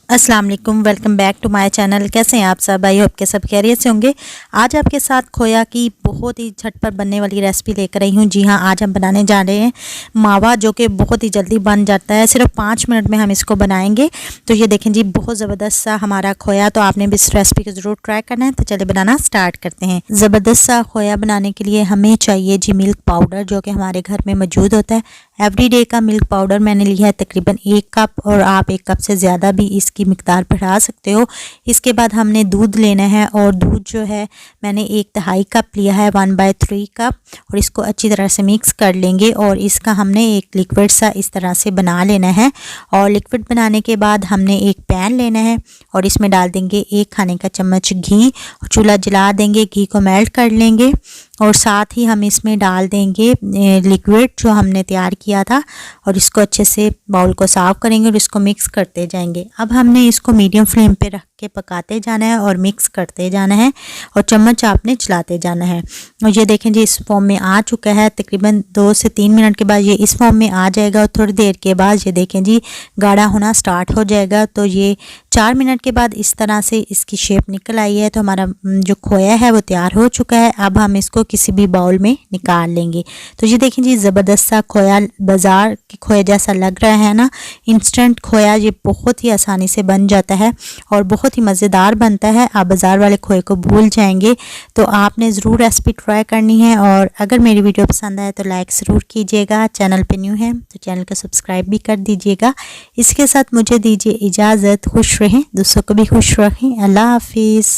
अस्सलाम वालेकुम, welcome back to my channel. कैसे हैं आप सब? आई होप के सब खैरियत से होंगे। आज आपके साथ खोया की बहुत ही झटपट बनने वाली रेसिपी लेकर आई हूँ। जी हाँ, आज हम बनाने जा रहे हैं मावा, जो कि बहुत ही जल्दी बन जाता है। सिर्फ 5 मिनट में हम इसको बनाएंगे। तो ये देखें जी, बहुत ज़बरदस्त सा हमारा खोया। तो आपने भी इस रेसिपी को ज़रूर ट्राई करना है। तो चलिए बनाना स्टार्ट करते हैं। ज़बरदस्त सा खोया बनाने के लिए हमें चाहिए जी मिल्क पाउडर, जो कि हमारे घर में मौजूद होता है। एवरीडे का मिल्क पाउडर मैंने लिया है तकरीबन 1 कप, और आप 1 कप से ज़्यादा भी इसकी मिकदार बढ़ा सकते हो। इसके बाद हमने दूध लेना है, और दूध जो है मैंने 1/2 कप लिया है, 1/3 कप, और इसको अच्छी तरह से मिक्स कर लेंगे। और इसका हमने एक लिक्विड सा इस तरह से बना लेना है। और लिक्विड बनाने के बाद हमने एक पैन लेना है, और इसमें डाल देंगे 1 खाने का चम्मच घी, और चूल्हा जला देंगे, घी को मेल्ट कर लेंगे। और साथ ही हम इसमें डाल देंगे लिक्विड जो हमने तैयार किया था, और इसको अच्छे से बाउल को साफ़ करेंगे और इसको मिक्स करते जाएंगे। अब हमने इसको मीडियम फ्लेम पे रख के पकाते जाना है और मिक्स करते जाना है, और चम्मच आपने चलाते जाना है। और ये देखें जी, इस फॉर्म में आ चुका है। तकरीबन 2 से 3 मिनट के बाद ये इस फॉर्म में आ जाएगा, और थोड़ी देर के बाद ये देखें जी गाढ़ा होना स्टार्ट हो जाएगा। तो ये 4 मिनट के बाद इस तरह से इसकी शेप निकल आई है। तो हमारा जो खोया है वो तैयार हो चुका है। अब हम इसको किसी भी बाउल में निकाल लेंगे। तो ये देखें जी, ज़बरदस्त सा खोया, बाज़ार के खोया जैसा लग रहा है ना। इंस्टेंट खोया ये बहुत ही आसानी से बन जाता है और बहुत ही मज़ेदार बनता है। आप बाज़ार वाले खोए को भूल जाएंगे। तो आपने ज़रूर रेसिपी ट्राई करनी है। और अगर मेरी वीडियो पसंद आए तो लाइक ज़रूर कीजिएगा। चैनल पे न्यू है तो चैनल को सब्सक्राइब भी कर दीजिएगा। इसके साथ मुझे दीजिए इजाज़त। खुश रहें, दूसरों को भी खुश रखें। अल्लाह हाफिज़।